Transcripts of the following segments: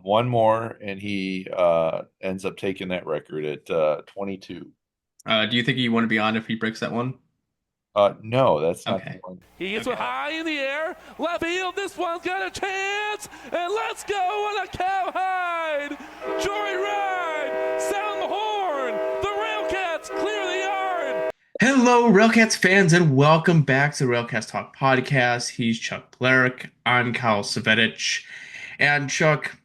One more, and he ends up taking that record at 22. Do you think you want to be on if he breaks that one? No, that's not the Okay. one. He gets it Okay. high in the air. Left field. This one's got a chance. And let's go on a cowhide. Joyride. Sound the horn. The RailCats clear the yard. Hello, RailCats fans, and welcome back to the RailCats Talk podcast. He's Chuck Polarek. I'm Kyle Svetich. And Chuck,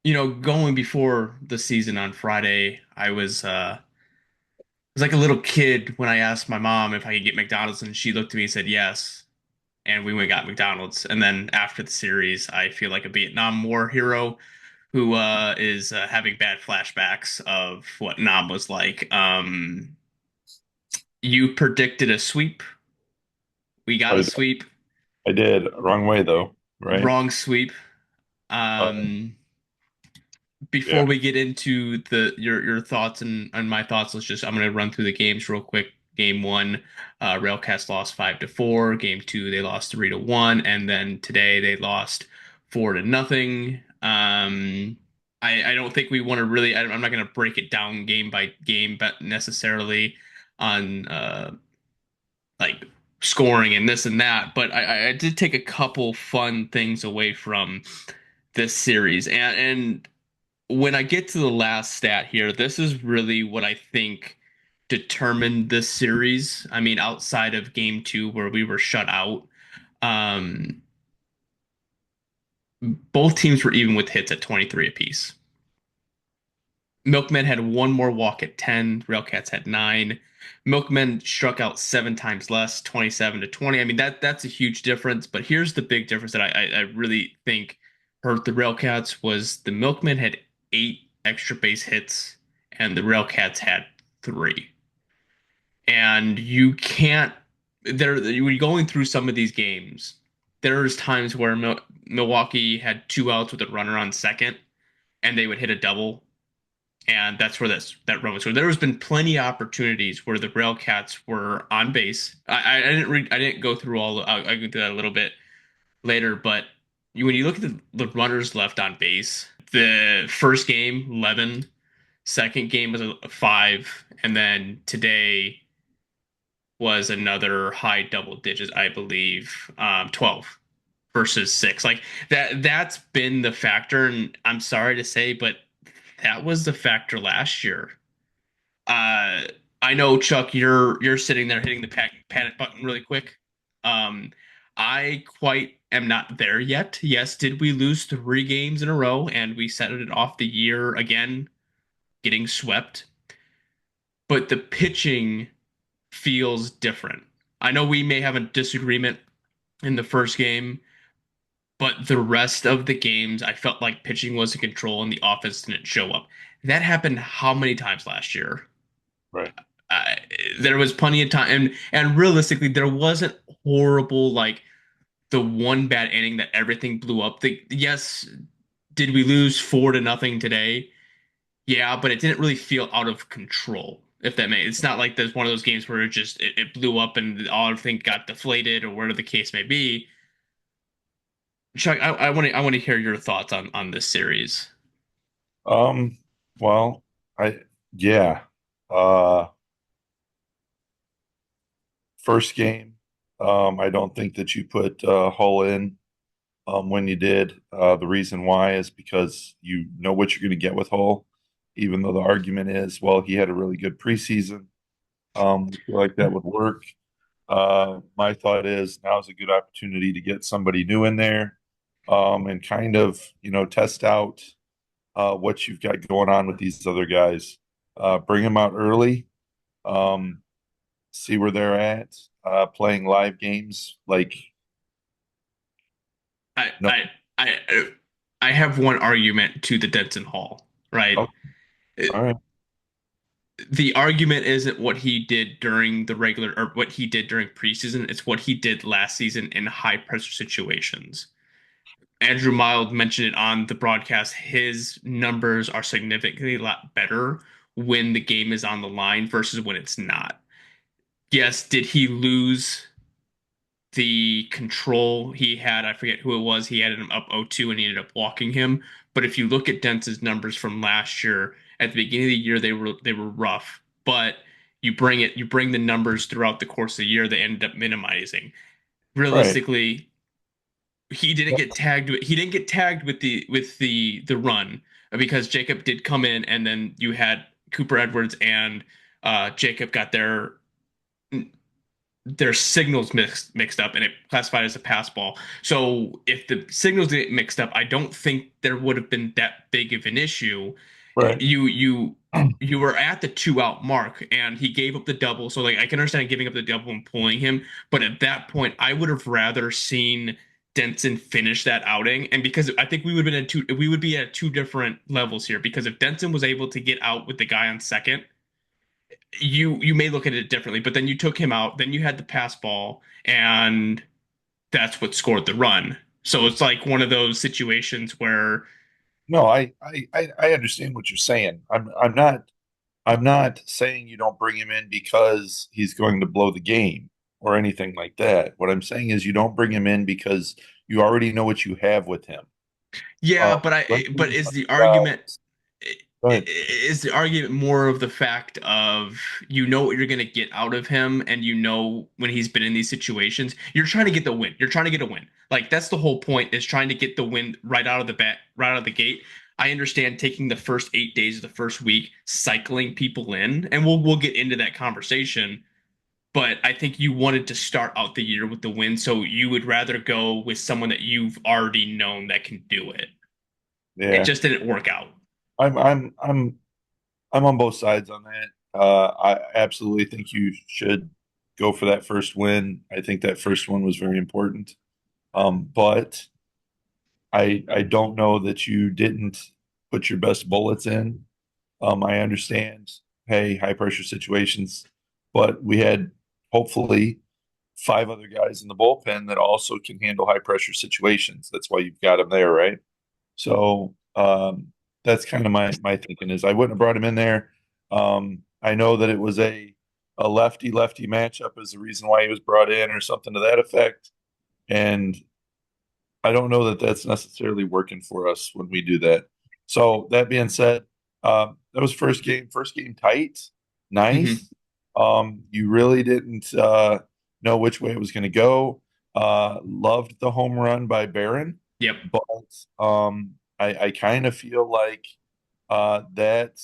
going before the season on Friday, I was like a little kid when I asked my mom if I could get McDonald's, and she looked at me and said yes. And we went and got McDonald's. And then after the series, I feel like a Vietnam War hero who is having bad flashbacks of what Nam was like. You predicted a sweep. We got a I, sweep. I did. Wrong way, though, right? Wrong sweep. Uh, Um, yeah. Before we get into the your thoughts and my thoughts, I'm gonna run through the games real quick. Game one, Railcast lost 5-4. Game two, they lost 3-1, and then today they lost 4-0. I don't think we want to really. I'm not gonna break it down game by game, but necessarily on like scoring and this and that. But I did take a couple fun things away from this series, and when I get to the last stat here, this is really what I think determined this series. I mean, outside of game two where we were shut out, um, both teams were even with hits at 23 apiece. Milkmen had one more walk at 10. Railcats had nine. Milkmen struck out seven times less, 27-20. I mean, that's a huge difference. But here's the big difference that I really think hurt the Railcats was the Milkmen had eight extra base hits and the Railcats had three. And you can't there when you're going through some of these games, there's times where Milwaukee had two outs with a runner on second and they would hit a double, and that's where that run was. So there has been plenty of opportunities where the Railcats were on base. I didn't go through all. I'll go through that a little bit later, but when you look at the runners left on base, the first game 11, second game was a 5, and then today was another high double digits, I believe, 12 versus 6. Like that's been the factor, and I'm sorry to say, but that was the factor last year. Uh, I know, Chuck, you're sitting there hitting the panic button really quick. Um, I quite am not there yet. Yes, did we lose 3 games in a row and we set it off the year again, getting swept? But the pitching feels different. I know we may have a disagreement in the first game, but the rest of the games, I felt like pitching was in control and the offense didn't show up. That happened how many times last year? Right. uh, there was plenty of time, and realistically, there wasn't horrible like the one bad inning that everything blew up. Yes, did we lose 4-0 today? Yeah, but it didn't really feel out of control. If that makes it's not like there's one of those games where it blew up and all everything got deflated or whatever the case may be. Chuck, I want to hear your thoughts on this series. Um, well, I yeah. Uh, First game, I don't think that you put Hull in when you did. The reason why is because you know what you're going to get with Hull, even though the argument is, well, he had a really good preseason. We feel like that would work. My thought is now's a good opportunity to get somebody new in there, and kind of, test out what you've got going on with these other guys. Bring them out early, um, see where they're at, playing live games. Like, I no, I I I have one argument to the Denton Hall, right? oh, all right, The argument isn't what he did during the regular or what he did during preseason. It's what he did last season in high pressure situations. Andrew Mild mentioned it on the broadcast. His numbers are significantly a lot better when the game is on the line versus when it's not. Yes, did he lose the control he had. I forget who it was. He had him up 0-2 and he ended up walking him. But if you look at Denton's numbers from last year, at the beginning of the year they were rough. But you bring the numbers throughout the course of the year, they ended up minimizing. Right. Realistically, he didn't get tagged. He didn't get tagged with the run because Jacob did come in, and then you had Cooper Edwards and Jacob got their signals mixed up and it classified as a pass ball. So if the signals get mixed up, I don't think there would have been that big of an issue. Right. You were at the 2 out mark and he gave up the double. So like I can understand giving up the double and pulling him, but at that point I would have rather seen Denton finish that outing. And because I think we would be at two different levels here because if Denton was able to get out with the guy on second, you may look at it differently, but then you took him out, then you had the pass ball, and that's what scored the run. So it's like one of those situations where No, I understand what you're saying. I'm not saying you don't bring him in because he's going to blow the game or anything like that. What I'm saying is you don't bring him in because you already know what you have with him. yeah, but Bringing is the another argument guy- go ahead. is the argument more of the fact of you know what you're going to get out of him and you know when he's been in these situations you're trying to get the win, you're trying to get a win, like that's the whole point, is trying to get the win right out of the gate. I understand taking the first 8 days of the first week cycling people in, and we'll get into that conversation, but I think you wanted to start out the year with the win, so you would rather go with someone that you've already known that can do it. It Yeah, just didn't work out. I'm I'm I'm I'm on both sides on that. I absolutely think you should go for that first win. I think that first one was very important. But I don't know that you didn't put your best bullets in. I understand, hey, high pressure situations, but we had hopefully five other guys in the bullpen that also can handle high pressure situations. That's why you've got them there, right? So that's kind of my thinking is I wouldn't have brought him in there. I know that it was a lefty lefty matchup is the reason why he was brought in or something to that effect, and I don't know that that's necessarily working for us when we do that. So that being said, that was first game tight, Hmm. nice. You really didn't know which way it was going to go. Loved the home run by Barron, Yep. but I kind of feel like that,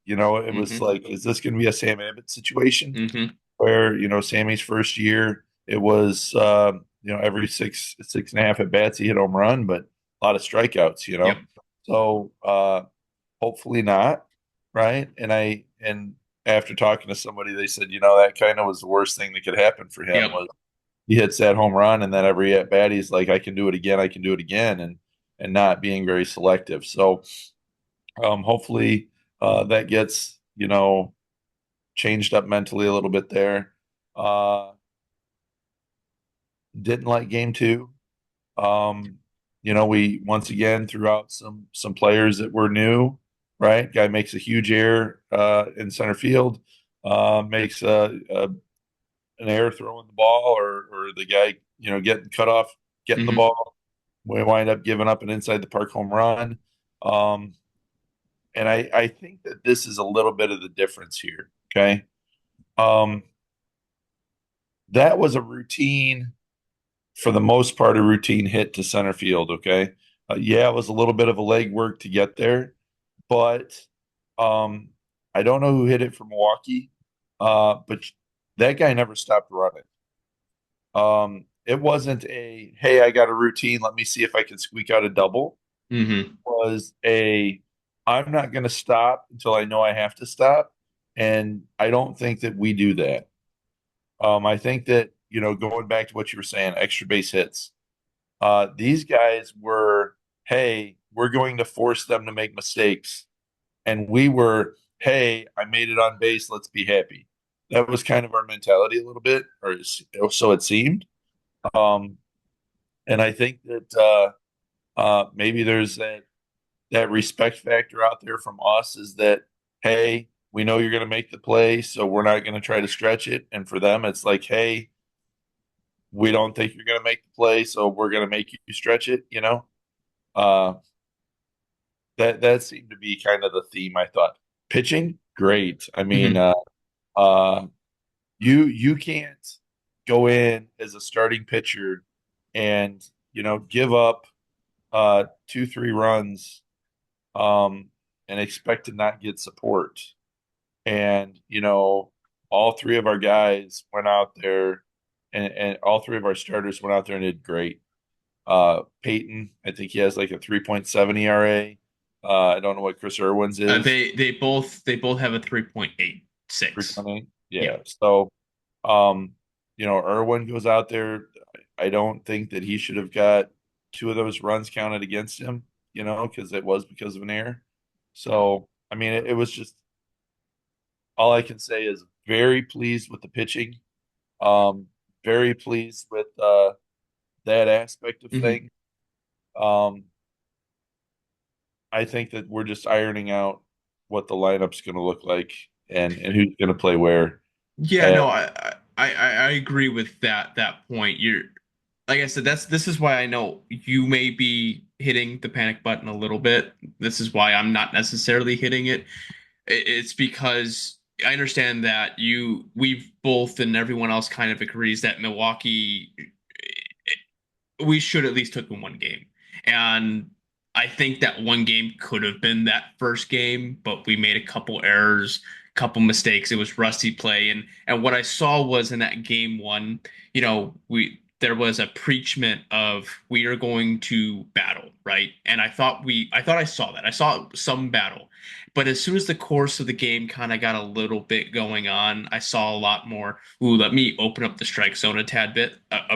it was Hmm. like, is this going to be a Sam Abbott situation Hmm. where, Sammy's first year, it was, every six and a half at bats, he hit home run, but a lot of strikeouts. Yep. So hopefully not, right? And after talking to somebody, they said, that kind of was the worst thing that could happen for him Yep. was he hits that home run, and then every at bat he's like, I can do it again, I can do it again, and not being very selective. So hopefully that gets changed up mentally a little bit there. Uh, didn't like game two. Um, we once again threw out some players that were new, right? Guy makes a huge error in center field, makes an error throwing the ball, or the guy, getting cut off, getting the Hmm. ball. We wind up giving up an inside the park home run. Um, and I think that this is a little bit of the difference here. Okay. Um, that was a routine, for the most part, a routine hit to center field. Okay. Yeah, it was a little bit of a leg work to get there, but um, I don't know who hit it for Milwaukee, but that guy never stopped running. It wasn't a, hey, I got a routine. Let me see if I can squeak out a double. Hmm. Was a, I'm not going to stop until I know I have to stop. And I don't think that we do that. I think that, going back to what you were saying, extra base hits. These guys were, hey, we're going to force them to make mistakes. And we were, hey, I made it on base. Let's be happy. That was kind of our mentality a little bit, or so it seemed. Um, and I think that maybe there's that respect factor out there from us is that, hey, we know you're going to make the play, so we're not going to try to stretch it. And for them, it's like, hey, we don't think you're going to make the play, so we're going to make you stretch it. Uh, that seemed to be kind of the theme. I thought pitching, great. I mean, Mhm. uh, you can't go in as a starting pitcher and give up 2-3 runs and expect to not get support. And all three of our guys went out there, and all three of our starters went out there and did great. Peyton, I think he has like a 3.7 ERA. I don't know what Chris Irwin's is. They both have a 3.86. 3.8. Yeah. Yeah. So, um, Irwin goes out there. I don't think that he should have got two of those runs counted against him, because it was because of an error. So, I mean, it was just all I can say is very pleased with the pitching. Um, very pleased with that aspect of Mhm. things. Um, I think that we're just ironing out what the lineup's going to look like and who's going to play where. Yeah, And no, I agree with that point. You're like I said, this is why I know you may be hitting the panic button a little bit. This is why I'm not necessarily hitting it. It's because I understand that we've both and everyone else kind of agrees that Milwaukee, we should at least took in one game. And I think that one game could have been that first game, but we made a couple errors, couple mistakes. It was rusty play. And what I saw was in that game one, we there was a preachment of we are going to battle, right? And I thought I saw that. I saw some battle. But as soon as the course of the game kind of got a little bit going on, I saw a lot more. Ooh, let me open up the strike zone a tad bit.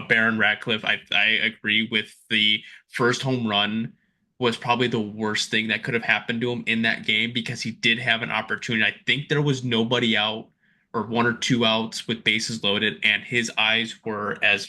Baron Ratcliffe, I agree with the first home run was probably the worst thing that could have happened to him in that game because he did have an opportunity. I think there was nobody out or one or two outs with bases loaded, and his eyes were as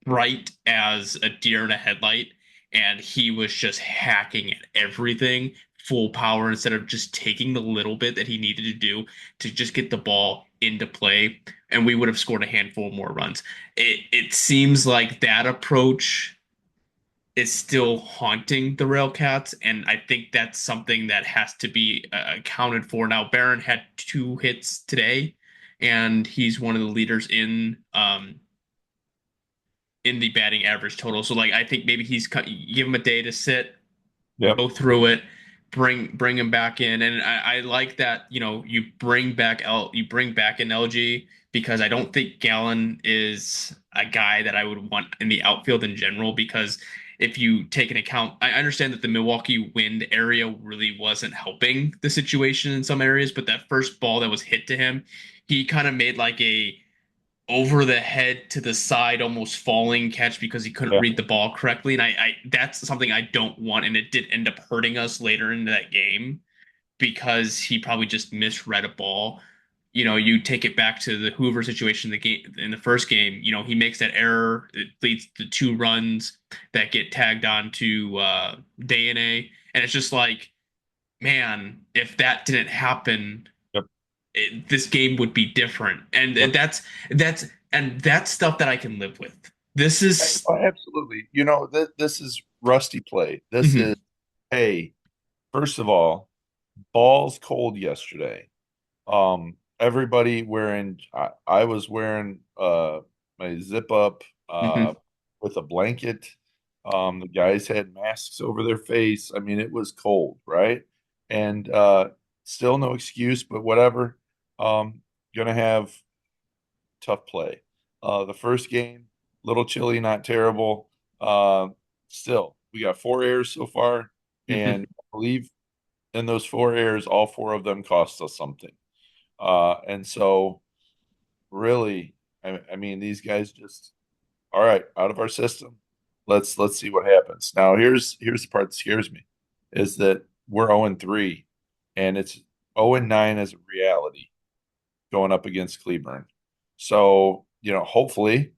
bright as a deer in a headlight, and he was just hacking at everything full power instead of just taking the little bit that he needed to do to just get the ball into play, and we would have scored a handful more runs. It seems like that approach is still haunting the Railcats, and I think that's something that has to be accounted for. Now, Barron had 2 hits today, and he's one of the leaders in the batting average total. So like I think maybe give him a day to sit, yep, go through it, bring him back in, and I like that you bring back an LG because I don't think Gallon is a guy that I would want in the outfield in general because if you take an account, I understand that the Milwaukee wind area really wasn't helping the situation in some areas, but that first ball that was hit to him, he kind of made like a over the head to the side, almost falling catch because he couldn't yeah, read the ball correctly. And I that's something I don't want. And it did end up hurting us later into that game because he probably just misread a ball. You take it back to the Hoover situation in the first game. He makes that error. It leads to 2 runs that get tagged on to DNA, and it's just like, man, if that didn't happen, yep, this game would be different. And yep. that's stuff that I can live with. This is Oh, absolutely. This is rusty play. This is, mhm, hey, first of all, balls cold yesterday. Everybody wearing, I was wearing my zip up mhm. with a blanket. The guys had masks over their face. I mean, it was cold, right? And still no excuse, but whatever. Gonna have tough play. The first game, little chilly, not terrible. Uh, Still, we got 4 errors so far, and Mhm. I believe in those 4 errors, all four of them cost us something. And so, really, I mean, these guys just all right out of our system. Let's see what happens. Now, here's the part that scares me, is that we're 0-3, and it's 0-9 as a reality going up against Cleburne. So, hopefully,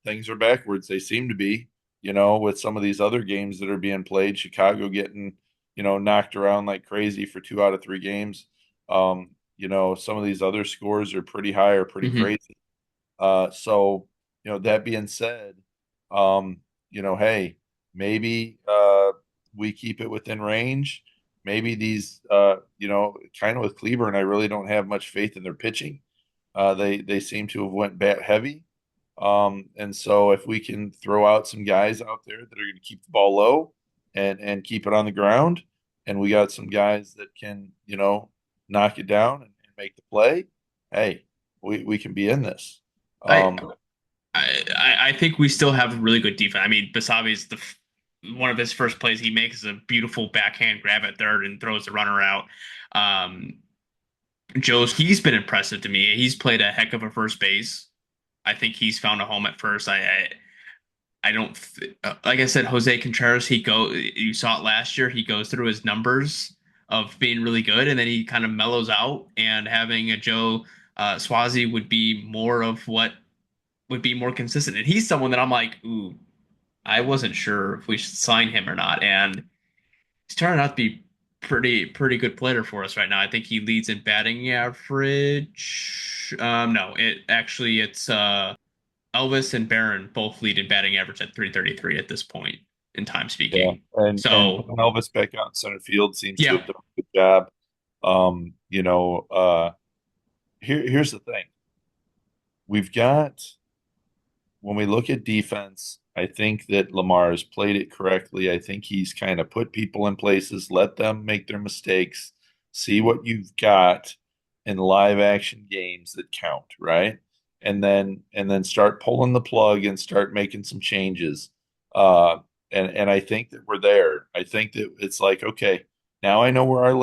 things are backwards. They seem to be, with some of these other games that are being played, Chicago getting, knocked around like crazy for 2 out of 3 games. Some of these other scores are pretty high or pretty Mhm. crazy. So that being said, hey, maybe we keep it within range. Maybe these, kind of with Cleburne, I really don't have much faith in their pitching. They seem to have went bat heavy. And so if we can throw out some guys out there that are going to keep the ball low and keep it on the ground, and we got some guys that can, knock it down and make the play, hey, we can be in this. I, Um, I think we still have really good defense. I mean, Basabe's one of his first plays he makes is a beautiful backhand grab at third and throws the runner out. Um, he's been impressive to me. He's played a heck of a first base. I think he's found a home at first. I don't like I said, Jose Contreras. You saw it last year. He goes through his numbers of being really good, and then he kind of mellows out. And having a Joe Swazi would be more of what would be more consistent. And he's someone that I'm like, ooh, I wasn't sure if we should sign him or not. And he's turning out to be pretty good player for us right now. I think he leads in batting average. No, it's Elvis and Barron both lead in batting average at 333 at this point in time yeah, speaking. and So Elvis back out in center field seems to yeah. have done a good job. Here's the thing: we've got when we look at defense, I think that Lamar has played it correctly. I think he's kind of put people in places, let them make their mistakes, see what you've got in live action games that count, right? And then start pulling the plug and start making some changes. Uh, and I think that we're there. I think that it's like, okay, now I know where our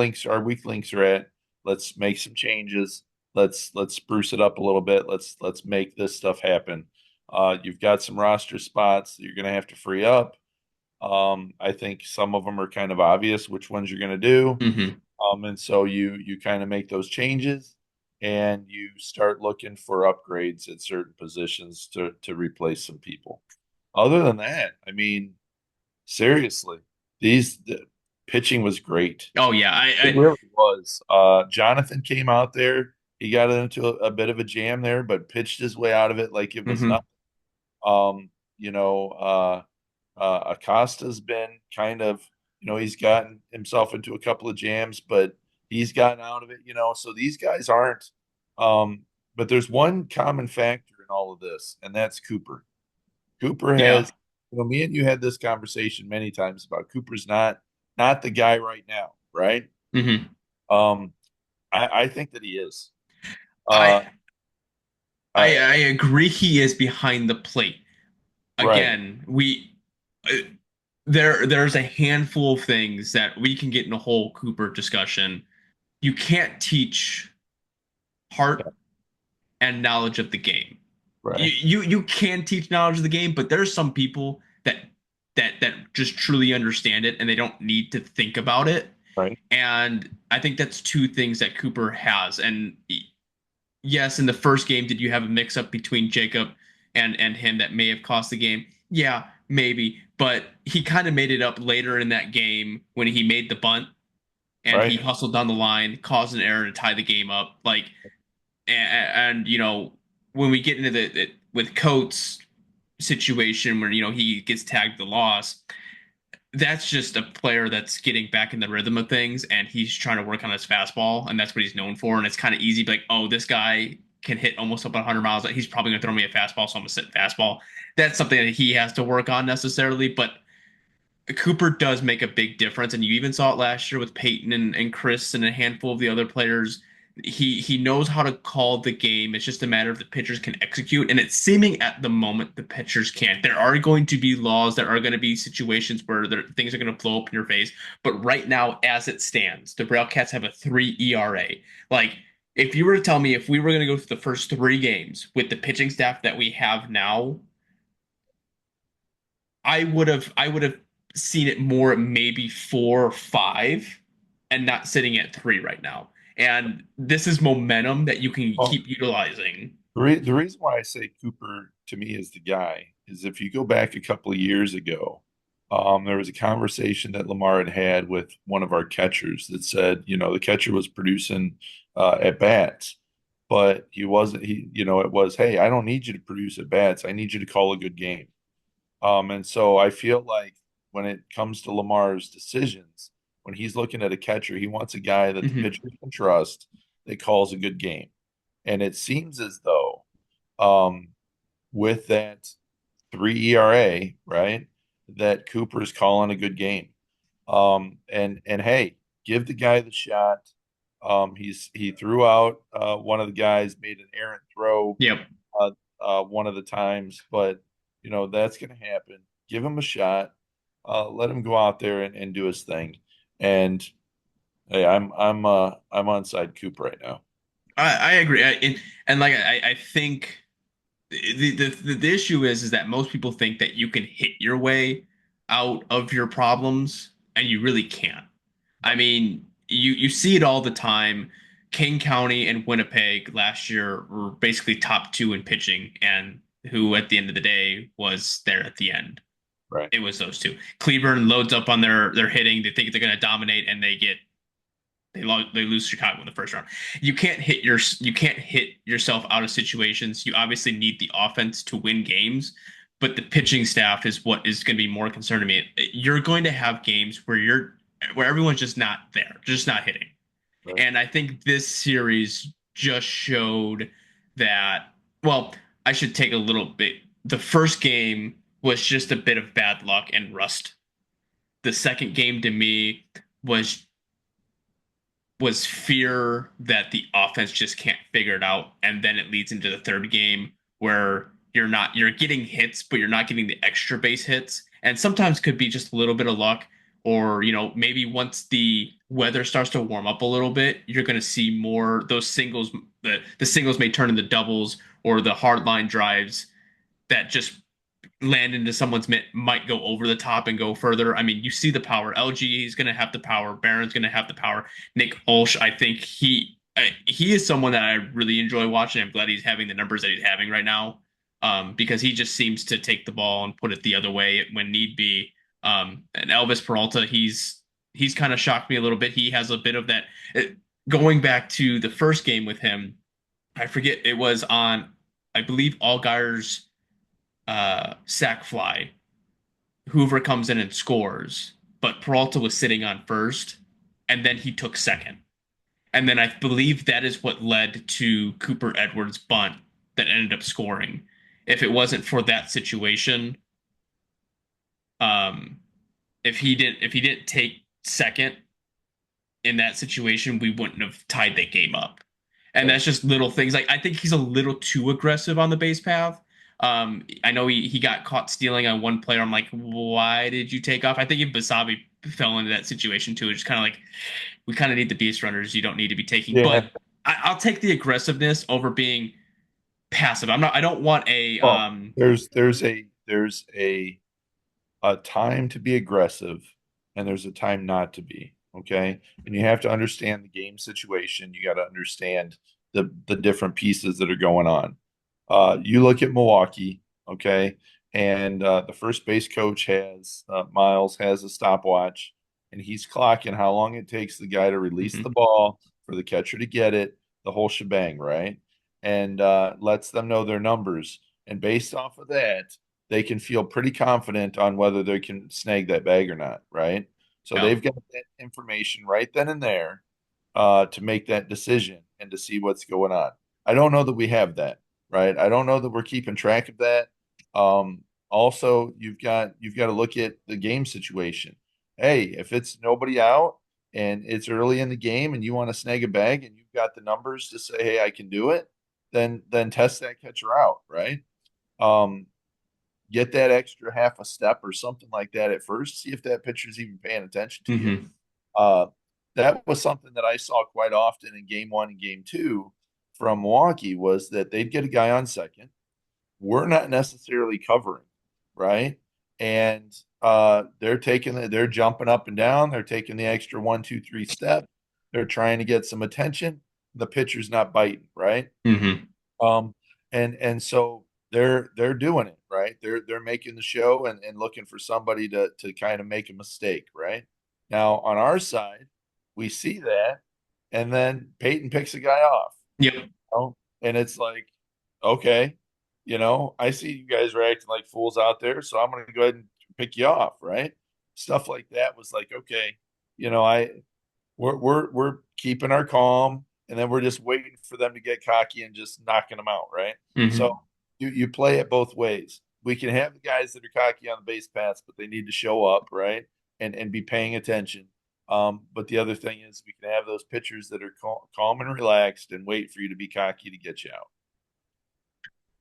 weak links are at. Let's make some changes. Let's spruce it up a little bit. Let's make this stuff happen. You've got some roster spots that you're going to have to free up. I think some of them are kind of obvious which ones you're going to do. Mhm. And so you kind of make those changes and you start looking for upgrades at certain positions to replace some people. Other than that, I mean, seriously, the pitching was great. Oh yeah, It really was. Jonathan came out there. He got into a bit of a jam there, but pitched his way out of it like it was mhm. nothing. Um, Acosta's been kind of, he's gotten himself into a couple of jams, but he's gotten out of it. So these guys aren't. But there's one common factor in all of this, and that's Cooper. Cooper Yeah. has, me and you had this conversation many times about Cooper's not the guy right now, right? Mhm. Um, I think that he is. Uh, I I I agree he is behind the plate. right, Again, we uh, there's a handful of things that we can get in a whole Cooper discussion. You can't teach yeah, heart and knowledge of the game. right, You can teach knowledge of the game, but there's some people that just truly understand it and they don't need to think about it. right, And I think that's two things that Cooper has. And yes, in the first game, did you have a mix up between Jacob and him that may have cost the game? Yeah, maybe. But he kind of made it up later in that game when he made the bunt and he right, hustled down the line, caused an error to tie the game up. And when we get into the with Coates situation where he gets tagged the loss, that's just a player that's getting back in the rhythm of things and he's trying to work on his fastball and that's what he's known for. And it's kind of easy, like, oh, this guy can hit almost up 100 miles. He's probably going to throw me a fastball, so I'm going to sit fastball. That's something that he has to work on necessarily. But Cooper does make a big difference. And you even saw it last year with Peyton and Chris and a handful of the other players. He knows how to call the game. It's just a matter of the pitchers can execute. And it's seeming at the moment the pitchers can't. There are going to be laws. There are going to be situations where things are going to blow up in your face. But right now, as it stands, the RailCats have a 3 ERA. Like, if you were to tell me if we were going to go through the first 3 games with the pitching staff that we have now, I would have seen it more maybe 4 or 5 and not sitting at 3 right now. And this is momentum that you can well, keep utilizing. the reason why I say Cooper to me is the guy is if you go back a couple of years ago, there was a conversation that Lamar had with one of our catchers that said, the catcher was producing at bats. but he wasn't. It was, hey, I don't need you to produce at bats. I need you to call a good game. And so I feel like when it comes to Lamar's decisions, when he's looking at a catcher, he wants a guy that the Mhm. pitcher can trust that calls a good game. And it seems as though, um, with that 3 ERA, right, that Cooper's calling a good game. And hey, give the guy the shot. He threw out one of the guys, made an errant throw Yep. one of the times, but that's going to happen. Give him a shot. Let him go out there and do his thing. And hey, I'm on side Coop right now. I agree. And like I think the issue is that most people think that you can hit your way out of your problems, and you really can't. I mean, you see it all the time. King County and Winnipeg last year were basically top two in pitching, and who at the end of the day was there at the end. Right. It was those two. Cleburne loads up on their hitting. They think they're going to dominate, and they lose Chicago in the first round. You can't hit yourself out of situations. You obviously need the offense to win games, but the pitching staff is what is going to be more concerned to me. You're going to have games where everyone's just not there, just not hitting. Right. And I think this series just showed that, well, I should take a little bit. The first game was just a bit of bad luck and rust. The second game to me was fear that the offense just can't figure it out, and then it leads into the third game where you're getting hits, but you're not getting the extra base hits, and sometimes could be just a little bit of luck, or maybe once the weather starts to warm up a little bit, you're going to see more those singles. The singles may turn into doubles, or the hard line drives that just land into someone's mitt might go over the top and go further. I mean, you see the power. LG is going to have the power. Barron's going to have the power. Nick Olsch, I think he is someone that I really enjoy watching. I'm glad he's having the numbers that he's having right now, because he just seems to take the ball and put it the other way when need be. And Elvis Peralta, he's kind of shocked me a little bit. He has a bit of that. Going back to the first game with him, I forget, it was on, I believe, Allgaier's sack fly. Hoover comes in and scores, but Peralta was sitting on first, and then he took second. And then I believe that is what led to Cooper Edwards' bunt that ended up scoring. If it wasn't for that situation, if he didn't take second in that situation, we wouldn't have tied that game up. And that's just little things. Like, I think he's a little too aggressive on the base path. I know he got caught stealing on one player. I'm like, why did you take off? I think if Basabi fell into that situation too, it's kind of like, we kind of need the beast runners. You don't need to be taking. Yeah. But I'll take the aggressiveness over being passive. I don't want a. Well, there's a time to be aggressive, and there's a time not to be. Okay, and you have to understand the game situation. You got to understand the different pieces that are going on. You look at Milwaukee, okay, and the first base coach has Miles has a stopwatch, and he's clocking how long it takes the guy to release the ball for the catcher to get it, the whole shebang, right? And lets them know their numbers, and based off of that, they can feel pretty confident on whether they can snag that bag or not, right? So they've got that information right then and there to make that decision and to see what's going on. I don't know that we have that, right? I don't know that we're keeping track of that. Also, you've got to look at the game situation. Hey, if it's nobody out and it's early in the game and you want to snag a bag and you've got the numbers to say, hey, I can do it, then test that catcher out, right? Get that extra half a step or something like that at first. See if that pitcher's even paying attention to you. That was something that I saw quite often in game one and game two from Milwaukee, was that they'd get a guy on second. We're not necessarily covering, right? And they're jumping up and down. They're taking the extra 1, 2, 3 step. They're trying to get some attention. The pitcher's not biting, right? And so they're doing it, right? They're making the show and looking for somebody to kind of make a mistake, right? Now on our side, we see that, and then Peyton picks a guy off. Yep. know? And it's like, okay, I see you guys are acting like fools out there, so I'm going to go ahead and pick you off, right? Stuff like that was like, okay, I we're keeping our calm, and then we're just waiting for them to get cocky and just knocking them out, right? So Hmm. you play it both ways. We can have the guys that are cocky on the base paths, but they need to show up, right? And be paying attention. But the other thing is we can have those pitchers that are calm and relaxed and wait for you to be cocky to get you out.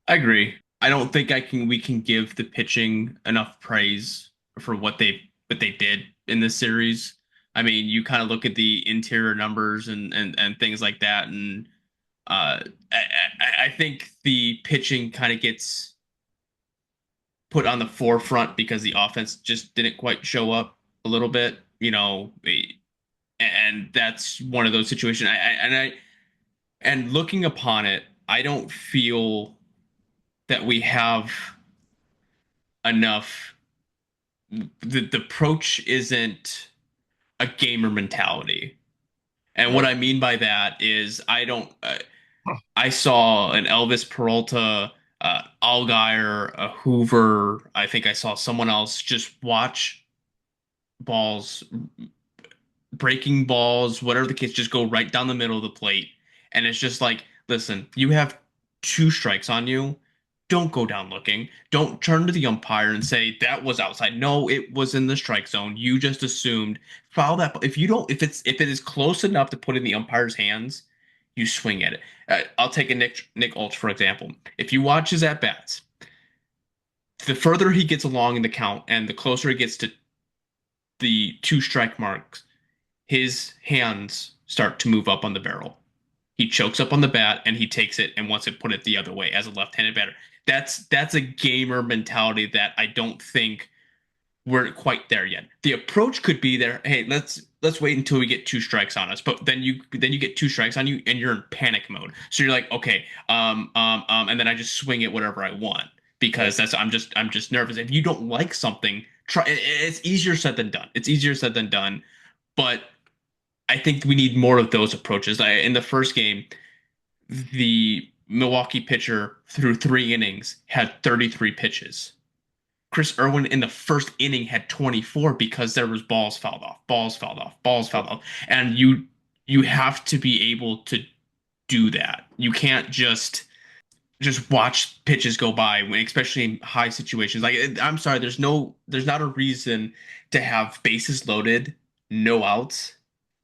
I agree. I don't think we can give the pitching enough praise for what they did in this series. I mean, you kind of look at the interior numbers and things like that, and I think the pitching kind of gets put on the forefront because the offense just didn't quite show up a little bit, and that's one of those situations. And looking upon it, I don't feel that we have enough. The approach isn't a gamer mentality. And what Right. I mean by that is I saw an Elvis Peralta, Allgaier, a Hoover. I think I saw someone else just watch balls, breaking balls, whatever the case, just go right down the middle of the plate. And it's just like, listen, you have two strikes on you. Don't go down looking. Don't turn to the umpire and say that was outside. No, it was in the strike zone. You just assumed foul that. If you don't, if it is close enough to put in the umpire's hands, you swing at it. I'll take a Nick Ulch for example. If you watch his at bats, the further he gets along in the count and the closer he gets to the two strike marks, his hands start to move up on the barrel. He chokes up on the bat and he takes it and wants to put it the other way as a left-handed batter. That's a gamer mentality that I don't think we're quite there yet. The approach could be there. Hey, let's wait until we get two strikes on us. But then you get two strikes on you and you're in panic mode. So you're like, okay, and then I just swing it whatever I want because that's I'm just nervous. If you don't like something, try. It's easier said than done. It's easier said than done. But I think we need more of those approaches. In the first game, the Milwaukee pitcher through 3 innings had 33 pitches. Chris Irwin in the first inning had 24 because there was balls fouled off, balls fouled off, balls fouled off, and you have to be able to do that. You can't just watch pitches go by when, especially in high situations. Like I'm sorry, there's not a reason to have bases loaded, no outs,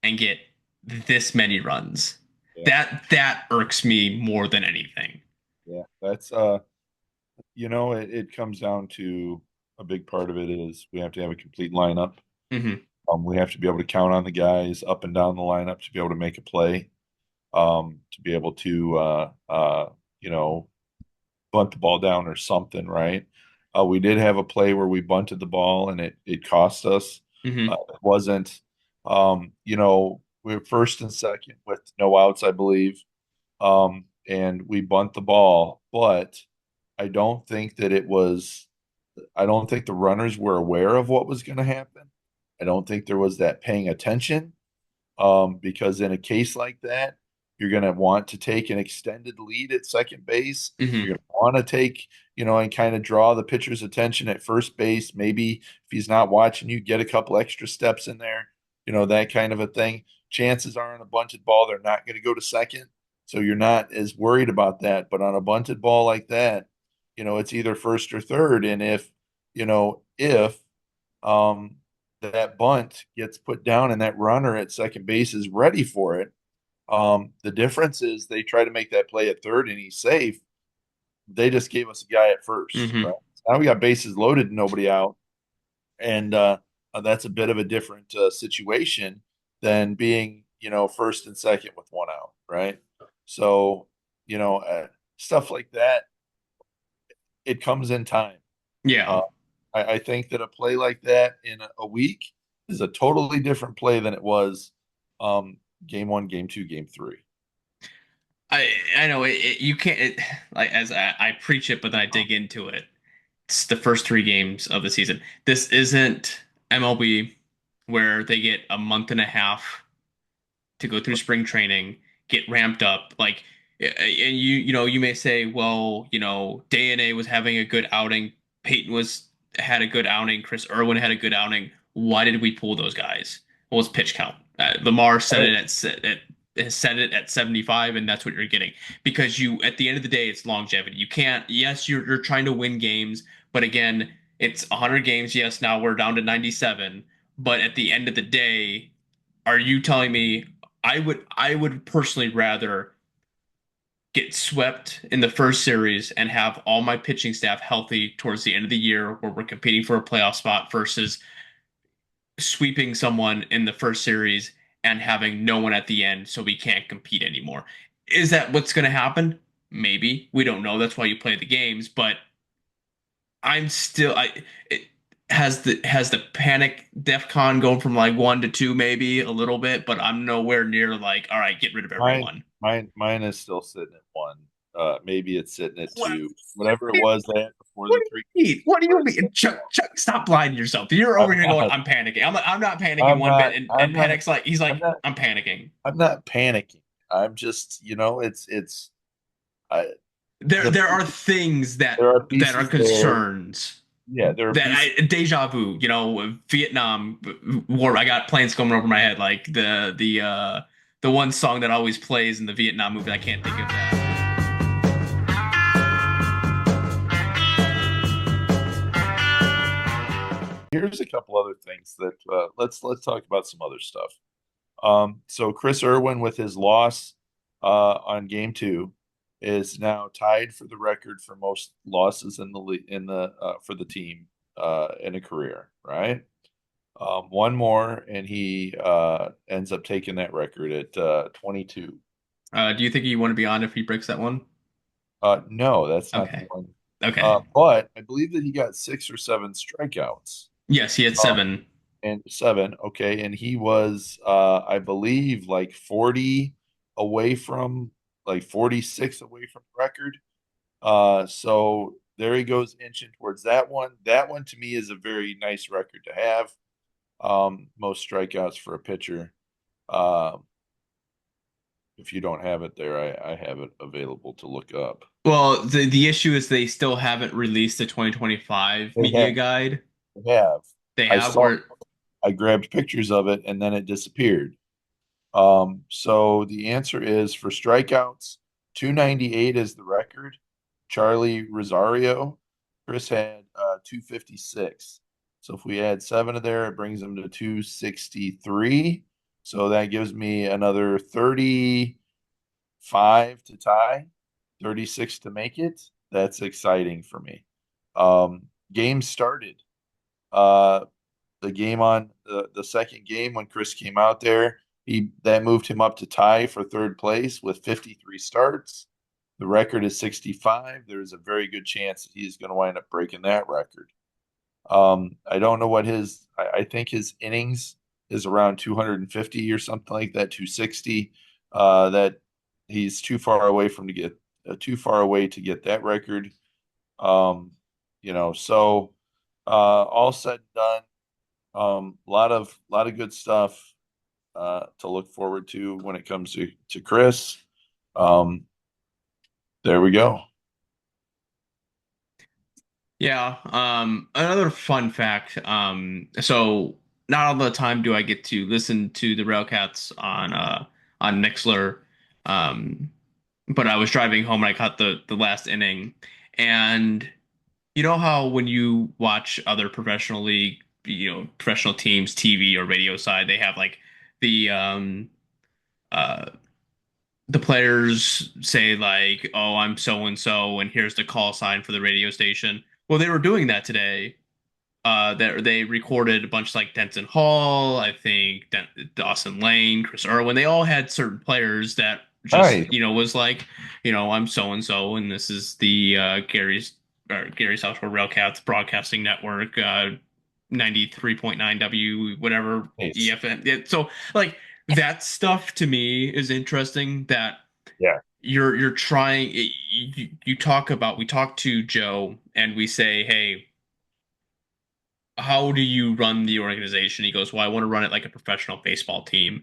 and get this many runs. Yeah. That irks me more than anything. Yeah. That's it comes down to a big part of it is we have to have a complete lineup. Hmm. We have to be able to count on the guys up and down the lineup to be able to make a play, to be able to you know, bunt the ball down or something, right? We did have a play where we bunted the ball and it cost us. Hmm. It wasn't, we were first and second with no outs, I believe, and we bunt the ball, but I don't think that it was. I don't think the runners were aware of what was going to happen. I don't think there was that paying attention, because in a case like that, you're going to want to take an extended lead at second base. Hmm. You're going to want to take, and kind of draw the pitcher's attention at first base. Maybe if he's not watching you, get a couple extra steps in there, that kind of a thing. Chances are on a bunted ball, they're not going to go to second. So you're not as worried about that. But on a bunted ball like that, it's either first or third. And if um, that bunt gets put down and that runner at second base is ready for it. The difference is they try to make that play at third and he's safe. They just gave us a guy at first, Hmm. right? Now we got bases loaded and nobody out. And that's a bit of a different situation than being, first and second with one out, right? So, stuff like that, it comes in time. Yeah. Uh, I think that a play like that in a week is a totally different play than it was game one, game two, game three. I know you can't like as I preach it, but then I dig into it. It's the first 3 games of the season. This isn't MLB where they get a month and a half to go through spring training, get ramped up. Like And you may say, well, DNA was having a good outing, Peyton was had a good outing, Chris Irwin had a good outing. Why did we pull those guys? Well, it's pitch count. Lamar set Right. it has set it at 75, and that's what you're getting. Because at the end of the day, it's longevity. You can't. Yes, you're trying to win games, but again, it's 100 games. Yes, now we're down to 97, but at the end of the day, are you telling me I would personally rather get swept in the first series and have all my pitching staff healthy towards the end of the year where we're competing for a playoff spot versus sweeping someone in the first series and having no one at the end so we can't compete anymore. Is that what's going to happen? Maybe. We don't know. That's why you play the games, but I'm still I it has the panic DEFCON going from like 1 to 2 maybe a little bit, but I'm nowhere near like, all right, get rid of Mine, everyone. mine is still sitting at 1. Maybe it's sitting at What? 2. Whatever it was that before What the do three. you mean? What do you mean? Chuck, stop blinding yourself. You're over I'm here going, not. I'm panicking. I'm not panicking I'm one bit. not. And I'm not. Panic's like, he's I'm like, not. I'm panicking. I'm not panicking. I'm just, it's. I There the there are things there are that are pieces there. concerns. Yeah, there are That pieces. deja vu, Vietnam war. I got planes coming over my head, like the one song that always plays in the Vietnam movie. I can't think of that. Here's a couple other things that let's talk about some other stuff. So Chris Irwin with his loss on game 2 is now tied for the record for most losses in the for the team in a career, right? One more, and he ends up taking that record at 22. Do you think you want to be on if he breaks that one? No, that's not the Okay. one. Okay. But I believe that he got 6 or 7 strikeouts. Yes, he had Uh, 7. and 7, okay, and he was, I believe, like 40 away from, like 46 away from the record. So there he goes inching towards that one. That one to me is a very nice record to have. Most strikeouts for a pitcher. Um, if you don't have it there, I have it available to look up. Well, the issue is they still haven't released the 2025 They media guide. have. They I have saw. where I grabbed pictures of it and then it disappeared. So the answer is for strikeouts, 298 is the record. Charlie Rosario, Chris had 256. So if we add 7 of there, it brings him to 263. So that gives me another 35 to tie, 36 to make it. That's exciting for me. Game started. Uh, the game on the second game when Chris came out there, that moved him up to tie for third place with 53 starts. The record is 65. There's a very good chance that he's going to wind up breaking that record. I don't know what I think his innings is around 250 or something like that, 260. That he's too far away to get that record. So all said and done, lot of good stuff to look forward to when it comes to Chris. Um, there we go. yeah. Another fun fact. So not all the time do I get to listen to the RailCats on Mixler. Um, but I was driving home and I caught the last inning. And you know how when you watch other professional league, professional teams, TV or radio side, they have like the uh the players say like, "Oh, I'm so and so, and here's the call sign for the radio station." Well, they were doing that today. That they recorded a bunch like Denton Hall, I think Dawson Lane, Chris Irwin. They all had certain players that Hi. just was like, I'm so and so, and this is the Gary's Southward Railcats Broadcasting Network, 93.9 W, whatever Nice. EFM. So like that stuff to me is interesting. That Yeah. you're trying. You talk about. We talk to Joe and we say, hey, how do you run the organization? He goes, well, I want to run it like a professional baseball team.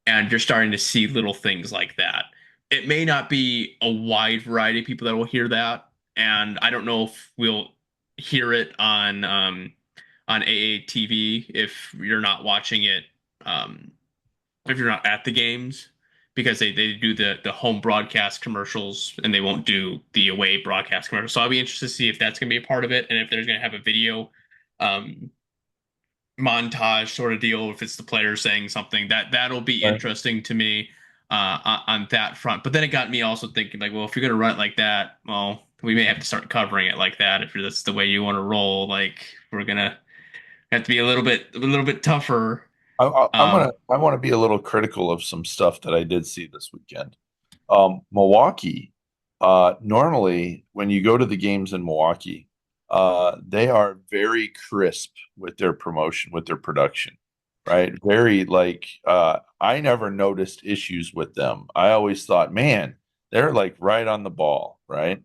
And you're starting to see little things like that it may not be a wide variety of people that will hear that, and I don't know if we'll hear it on AATV if you're not watching it, um, if you're not at the games, because they do the home broadcast commercials and they won't do the away broadcast commercials. So I'll be interested to see if that's going to be a part of it and if there's going to have a video um, montage sort of deal, if it's the players saying something that'll be Right. interesting to me on that front. But then it got me also thinking like, well, if you're gonna run it like that, well, we may have to start covering it like that if that's the way you want to roll. Like we're gonna have to be a little bit tougher. I want to be a little critical of some stuff that I did see this weekend. Milwaukee, normally when you go to the games in Milwaukee, they are very crisp with their promotion, with their production, right? Very like, I never noticed issues with them. I always thought, man, they're like right on the ball, right?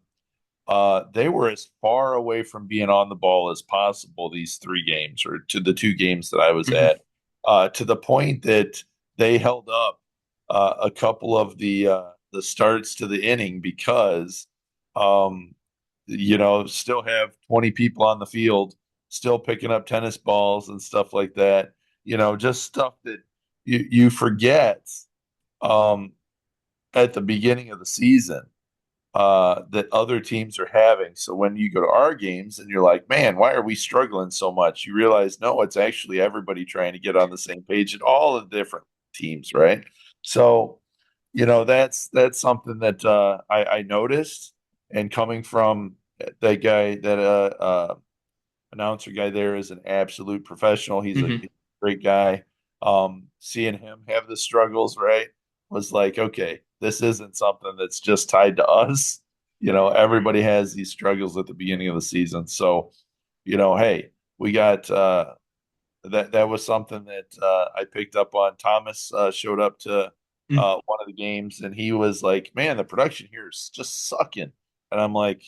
They were as far away from being on the ball as possible these 3 games, or to the 2 games that I was Mhm. at, to the point that they held up a couple of the starts to the inning because, um, still have 20 people on the field, still picking up tennis balls and stuff like that. Just stuff that you forget um, at the beginning of the season that other teams are having. So when you go to our games and you're like, man, why are we struggling so much? You realize, no, it's actually everybody trying to get on the same page at all the different teams, right? So, that's something that I noticed. And coming from that guy, that announcer guy there is an absolute professional. He's a Mhm. great guy. Seeing him have the struggles, right, was like, okay, this isn't something that's just tied to us. Everybody has these struggles at the beginning of the season. So, hey, we got that was something that I picked up on. Thomas showed up to Mhm. one of the games and he was like, man, the production here is just sucking. And I'm like,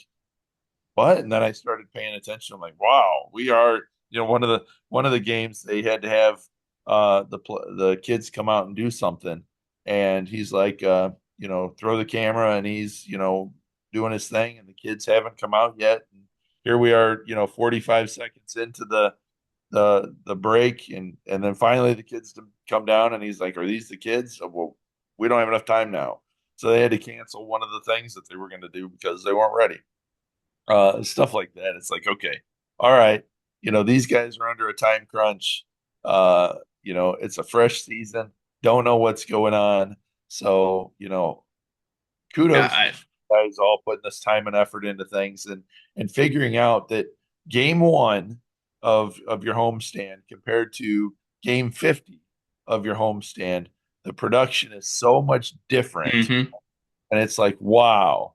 what? And then I started paying attention. I'm like, wow, we are, one of the games they had to have the kids come out and do something. And he's like, throw the camera, and he's, doing his thing, and the kids haven't come out yet. And here we are, 45 seconds into the break, and then finally the kids come down, and he's like, are these the kids? Oh, well, we don't have enough time now. So they had to cancel one of the things that they were going to do because they weren't ready. Stuff like that. It's like, okay, all right, these guys are under a time crunch. It's a fresh season, don't know what's going on. So, Yeah, kudos to you guys all putting this time and effort into things, and figuring out that game one of your homestand compared to game 50 of your homestand, the production is so much different. mhm. And it's like, wow.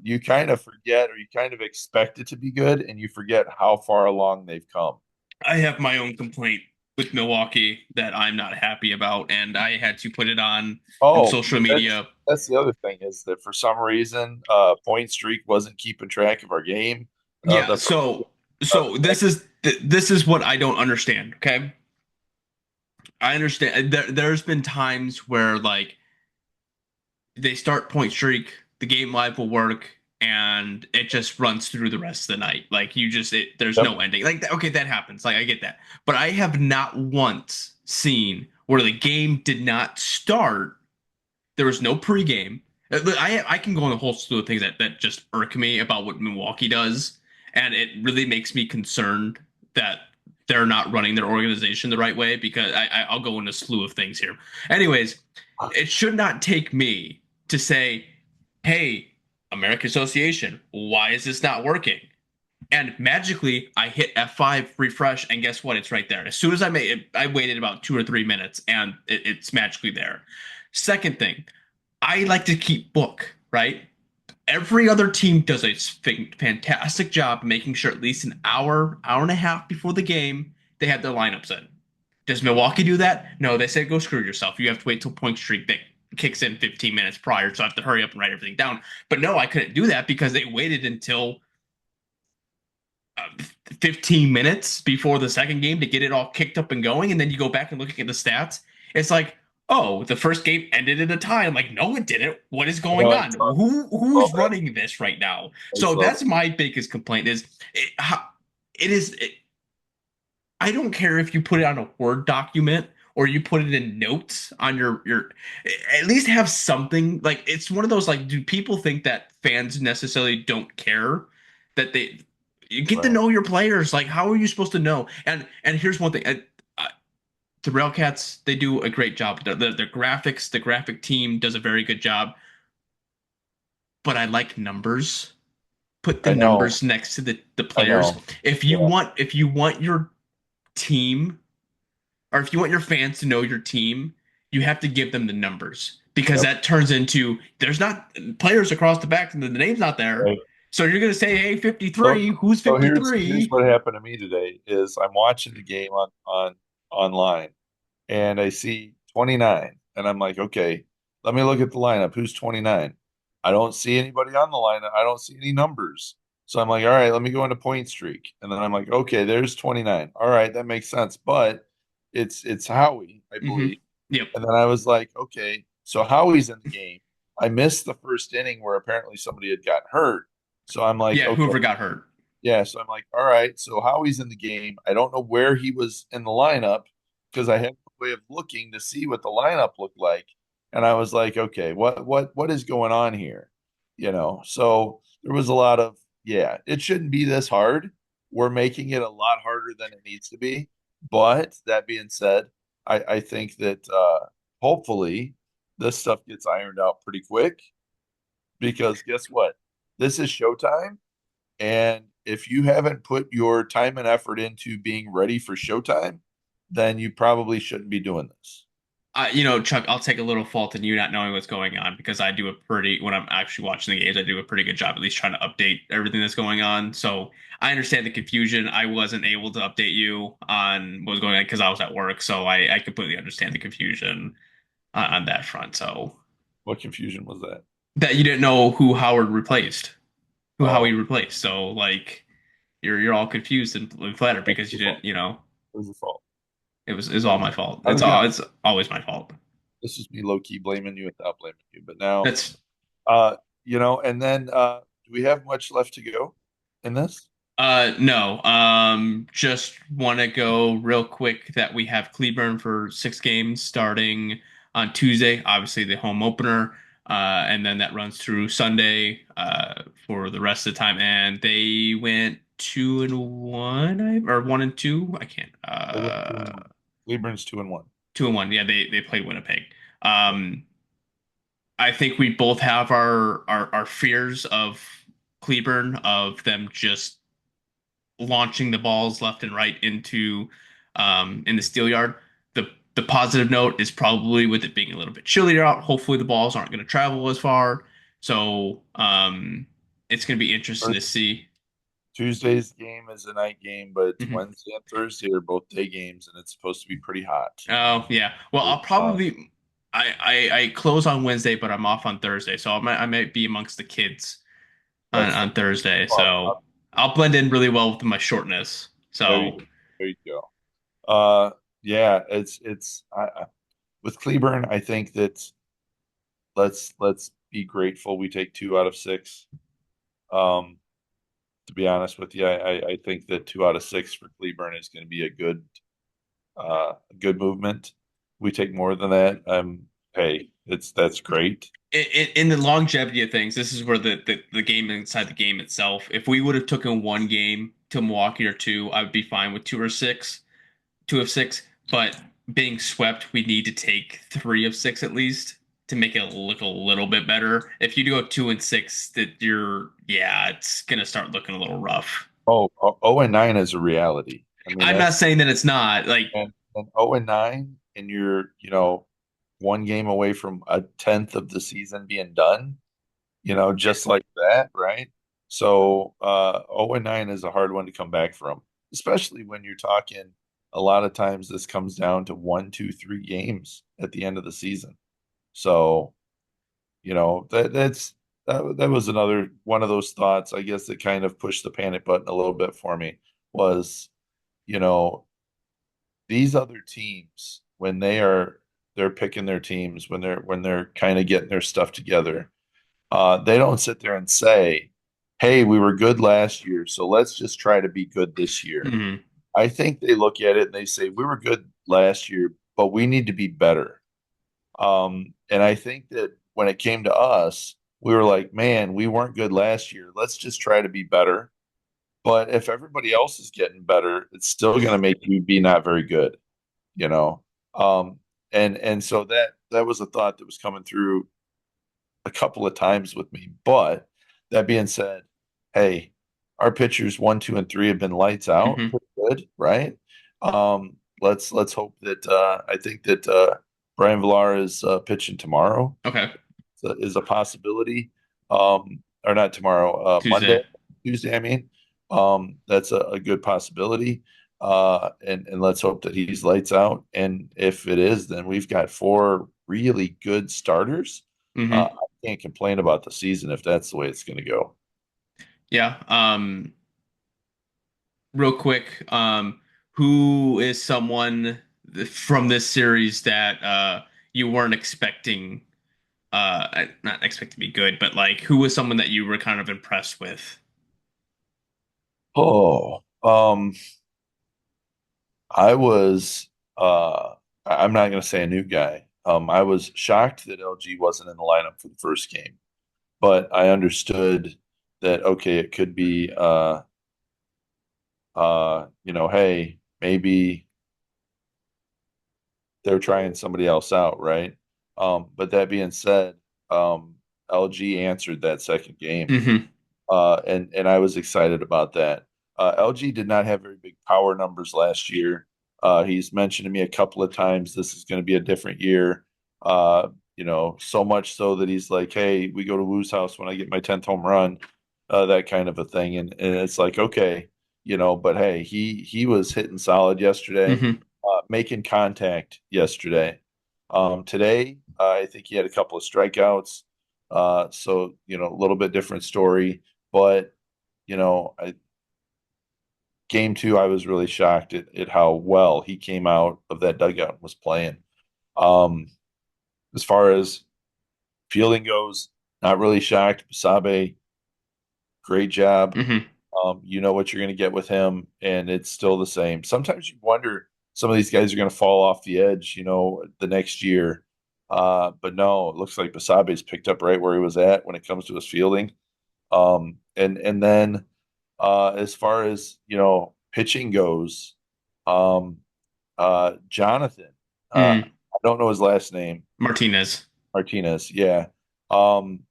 You kind of forget, or you kind of expect it to be good, and you forget how far along they've come. I have my own complaint with Milwaukee that I'm not happy about, and I had to put it on in Oh, social that's media. that's the other thing, is that for some reason, Point Streak wasn't keeping track of our game. Yeah, The so this is what I don't understand, okay? I understand there's been times where like they start point streak, the game live will work, and it just runs through the rest of the night. Like there's Yep. no ending. Like okay, that happens. Like I get that, but I have not once seen where the game did not start. There was no pregame. I can go on a whole slew of things that just irk me about what Milwaukee does, and it really makes me concerned that they're not running their organization the right way because I'll go into a slew of things here. Anyways, it should not take me to say, "Hey, American Association, why is this not working?" And magically, I hit F5 refresh, and guess what? It's right there. As soon as I made it, I waited about 2 or 3 minutes, and it's magically there. Second thing, I like to keep book, right? Every other team does a fantastic job making sure at least an hour, hour and a half before the game, they have their lineups in. Does Milwaukee do that? No, they say go screw yourself. You have to wait till point streak that kicks in 15 minutes prior, so I have to hurry up and write everything down. But no, I couldn't do that because they waited until 15 minutes before the second game to get it all kicked up and going, and then you go back and looking at the stats. It's like, oh, the first game ended in a tie. I'm like, no, it didn't. What is I know going I on? saw Who's that. running this right now? I So saw that's that. my biggest complaint is it is I don't care if you put it on a Word document or you put it in notes on your at least have something. Like it's one of those like, do people think that fans necessarily don't care that they you get to Right. know your players? Like how are you supposed to know? And here's one thing. The RailCats, they do a great job. The graphics, the graphic team does a very good job. But I like numbers. Put the I know. numbers next to the I players. know. Yeah. If you want your team or if you want your fans to know your team, you have to give them the numbers because Yep. that turns into there's not players across the back and the name's not there. Right. So you're gonna say, hey, So 53, who's so here's 53? what happened to me today is I'm watching the game on online and I see 29 and I'm like, okay, let me look at the lineup. Who's 29? I don't see anybody on the lineup. I don't see any numbers. So I'm like, all right, let me go into point streak. And then I'm like, okay, there's 29. All right, that makes sense. But it's Howie, I Mm-hmm. believe. Yep. And then I was like, okay, so Howie's in the game. I missed the first inning where apparently somebody had gotten hurt. So I'm like, Yeah, okay, whoever got hurt. yeah. So I'm like, all right, so Howie's in the game. I don't know where he was in the lineup because I had no way of looking to see what the lineup looked like. And I was like, okay, what is going on here? So there was a lot of, yeah, it shouldn't be this hard. We're making it a lot harder than it needs to be. But that being said, I think that hopefully this stuff gets ironed out pretty quick because guess what? This is showtime. And if you haven't put your time and effort into being ready for showtime, then you probably shouldn't be doing this. Chuck, I'll take a little fault in you not knowing what's going on because I do a pretty, when I'm actually watching the games, I do a pretty good job at least trying to update everything that's going on. So I understand the confusion. I wasn't able to update you on what was going on because I was at work. So I completely understand the confusion on that front. So What confusion was that? that you didn't know who Howard replaced, who Howie Oh, replaced. So like you're all confused and flattered that's because you your fault. didn't, It was your fault. it's all my fault. I was gonna. It's always my fault. This is me low key blaming you without blaming you, but now, That's and then do we have much left to go in this? No. Just want to go real quick that we have Cleburne for 6 games starting on Tuesday, obviously the home opener, and then that runs through Sunday, for the rest of the time. And they went 2-1, or 1-2. I can't. They went 2-1. Cleburne's 2-1. 2-1. Yeah, they played Winnipeg. Um, I think we both have our fears of Cleburne of them just launching the balls left and right into in the steel yard. The positive note is probably with it being a little bit chillier out. Hopefully the balls aren't going to travel as far. So it's going to be interesting to see. Tuesday's game is a night game, but Mhm. Wednesday and Thursday are both day games, and it's supposed to be pretty hot. Oh yeah. Well, I'll Uh, probably I close on Wednesday, but I'm off on Thursday, so I might be amongst the kids that's on Thursday. fun. So I'll blend in really well with my shortness. There So you, there you go. Uh, yeah, with Cleburne, I think that let's be grateful we take 2 out of 6. Um, to be honest with you, I think that 2 out of 6 for Cleburne is going to be a good movement. We take more than that. Hey, that's great. in the longevity of things, this is where the game inside the game itself. If we would have taken 1 game to Milwaukee or two, I would be fine with 2 or 6, 2 of 6. But being swept, we need to take 3 of 6 at least to make it look a little bit better. If you go 2-6, that yeah, it's gonna start looking a little rough. Oh, 0-9 is a reality. I mean, I'm not that's saying that it's not like and 0-9, and you're 1 game away from a tenth of the season being done. Just like that, right? So 0-9 is a hard one to come back from, especially when you're talking a lot of times this comes down to 1, 2, 3 games at the end of the season. So, that was another one of those thoughts, I guess, that kind of pushed the panic button a little bit for me was, you know, these other teams, when they're picking their teams, when they're kind of getting their stuff together, they don't sit there and say, "Hey, we were good last year, so let's just try to be good this year." Hmm. I think they look at it and they say, "We were good last year, but we need to be better." And I think that when it came to us, we were like, "Man, we weren't good last year. Let's just try to be better." But if everybody else is getting better, it's still going to make you be not very good, you know. Um, and so that was a thought that was coming through a couple of times with me. But that being said, hey, our pitchers 1, 2, and 3 have been lights out, Hmm. pretty good, right? Let's hope that I think that Brian Villar is pitching tomorrow. Okay. Is a possibility. Or not tomorrow, Monday, Tuesday. Tuesday. I mean, that's a good possibility. And let's hope that he's lights out. And if it is, then we've got 4 really good starters. Hmm. I can't complain about the season if that's the way it's going to go. Yeah. Real quick, who is someone from this series that you weren't expecting, not expect to be good, but like who was someone that you were kind of impressed with? Oh, I was. I'm not going to say a new guy. I was shocked that LG wasn't in the lineup for the first game, but I understood that okay, it could be hey, maybe they're trying somebody else out, right? But that being said, LG answered that second game, Hmm. and I was excited about that. LG did not have very big power numbers last year. He's mentioned to me a couple of times this is going to be a different year. So much so that he's like, "Hey, we go to Woo's house when I get my 10th home run," that kind of a thing. And it's like, okay, but hey, he was hitting solid yesterday, Hmm. making contact yesterday. Today, I think he had a couple of strikeouts. So a little bit different story. But game 2, I was really shocked at how well he came out of that dugout and was playing. Um, as far as fielding goes, not really shocked. Basabe, great job. Hmm. You know what you're going to get with him, and it's still the same. Sometimes you wonder some of these guys are going to fall off the edge, the next year. But no, it looks like Basabe's picked up right where he was at when it comes to his fielding. And then as far as pitching goes, um, Jonathan, Mm. I don't know his last name, Martinez. Martinez. Yeah, um,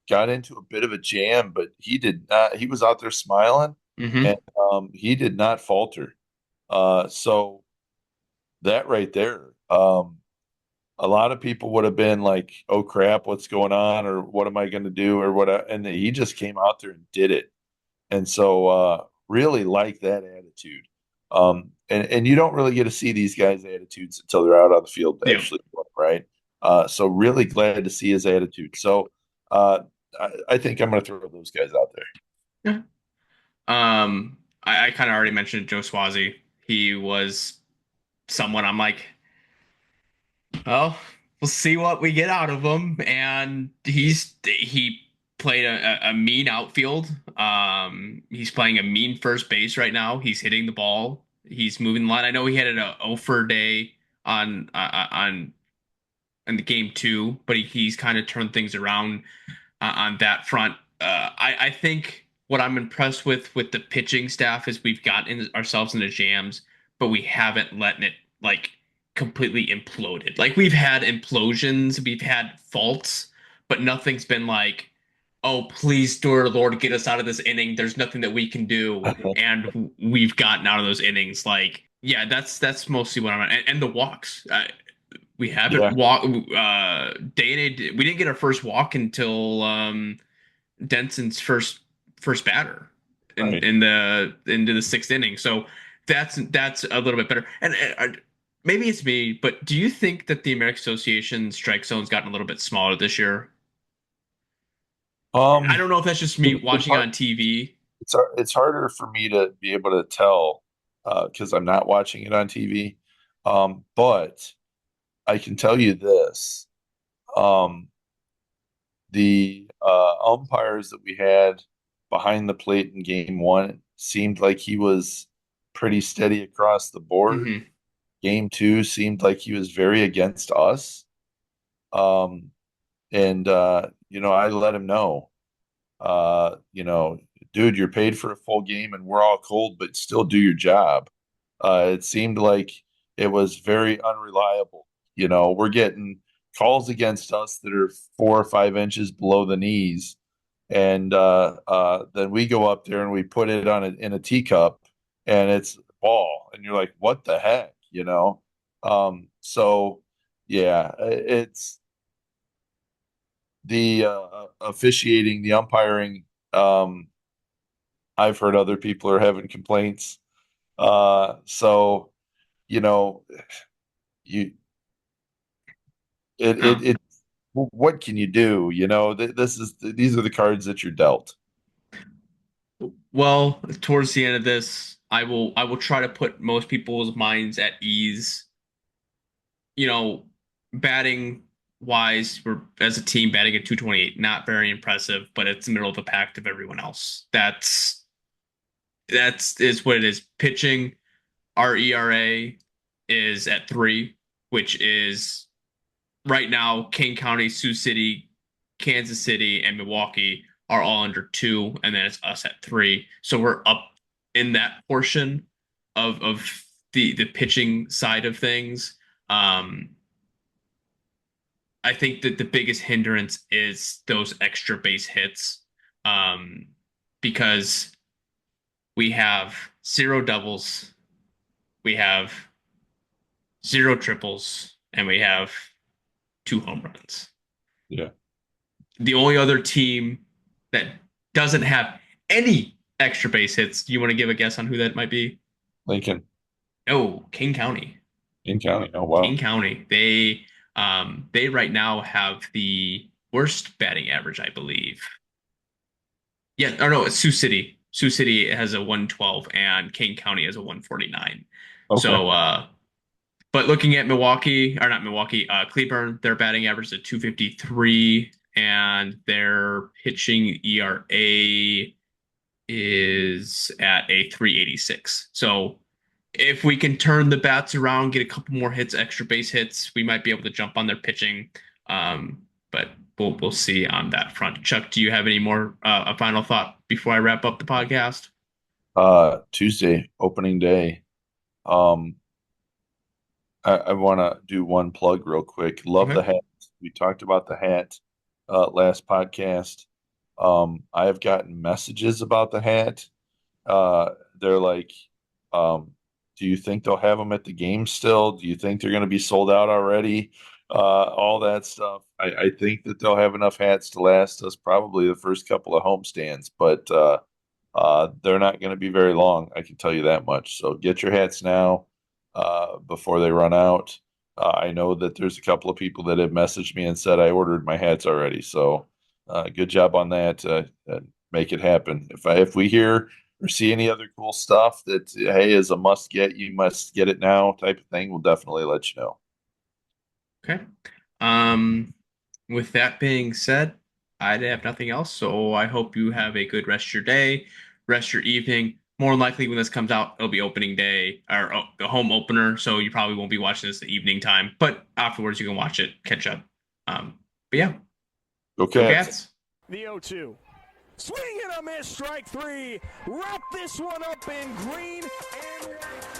got into a bit of a jam, but he did not. He was out there smiling, Hmm. and he did not falter. So that right there, a lot of people would have been like, "Oh crap, what's going on?" or "What am I going to do?" or what. And he just came out there and did it. And so really like that attitude. And you don't really get to see these guys' attitudes until they're out on the field to Yeah. actually play, right? So really glad to see his attitude. So I think I'm going to throw those guys out there. Yeah. I kind of already mentioned Joe Swazi. He was someone I'm like, well, we'll see what we get out of him. And he played a mean outfield. He's playing a mean first base right now. He's hitting the ball. He's moving the line. I know he had an 0 for day on in the game 2, but he's kind of turned things around on that front. I think what I'm impressed with the pitching staff is we've gotten ourselves into jams, but we haven't let it like completely imploded. Like we've had implosions, we've had faults, but nothing's been like, oh, please, dear Lord, get us out of this inning. There's nothing that we can do, and we've gotten out of those innings. Like, yeah, that's mostly what I'm at. And the walks. We haven't Yeah. walked day. We didn't get our first walk until Denson's first batter Right. in the into the 6th inning. So that's a little bit better. And maybe it's me, but do you think that the American Association strike zone's gotten a little bit smaller this year? Um, I don't know if that's just me it's watching hard. on TV. It's harder for me to be able to tell because I'm not watching it on TV. But I can tell you this. Um, the umpires that we had behind the plate in game one seemed like he was pretty steady across the board. Mm-hmm. Game two seemed like he was very against us. Um, and I let him know, dude, you're paid for a full game and we're all cold, but still do your job. It seemed like it was very unreliable. We're getting calls against us that are 4 or 5 inches below the knees, and then we go up there and we put it in a teacup, and it's ball, and you're like, what the heck, So yeah, it's the officiating, the umpiring. I've heard other people are having complaints. So you know, you it Oh. it it. What can you do? These are the cards that you're dealt. Well, towards the end of this, I will try to put most people's minds at ease. You know, batting wise, we're as a team batting at 228, not very impressive, but it's the middle of the pack of everyone else. That's is what it is. Pitching, our ERA is at 3, which is right now King County, Sioux City, Kansas City, and Milwaukee are all under 2, and then it's us at 3. So we're up in that portion of the pitching side of things. Um, I think that the biggest hindrance is those extra base hits, um, because we have 0 doubles, we have 0 triples, and we have 2 home runs. Yeah, The only other team that doesn't have any extra base hits, do you want to give a guess on who that might be? Lincoln, No, King County. in county. Oh King wow. County. They right now have the worst batting average, I believe. Yeah, or no, it's Sioux City. Sioux City has a 112 and King County has a 149. Okay. So but looking at Milwaukee, or not Milwaukee, Cleburne, their batting average is at 253 and their pitching ERA is at a 386. So if we can turn the bats around, get a couple more hits, extra base hits, we might be able to jump on their pitching. But we'll see on that front. Chuck, do you have any more a final thought before I wrap up the podcast? Tuesday, opening day. I want to do one plug real quick. Love Okay. the hat. We talked about the hat last podcast. I have gotten messages about the hat. They're like, do you think they'll have them at the game still? Do you think they're going to be sold out already? All that stuff. I think that they'll have enough hats to last us probably the first couple of homestands, but they're not going to be very long. I can tell you that much. So get your hats now before they run out. I know that there's a couple of people that have messaged me and said I ordered my hats already. So good job on that. Make it happen. If we hear or see any other cool stuff that hey is a must get, you must get it now type of thing, we'll definitely let you know. Okay. With that being said, I have nothing else. So I hope you have a good rest of your day, rest of your evening. More than likely, when this comes out, it'll be opening day or the home opener. So you probably won't be watching this at evening time, but afterwards you can watch it, catch up. But yeah, Go go Cats. Cats. The 0-2. Swing and a miss, strike 3. Wrap this one up in green and white.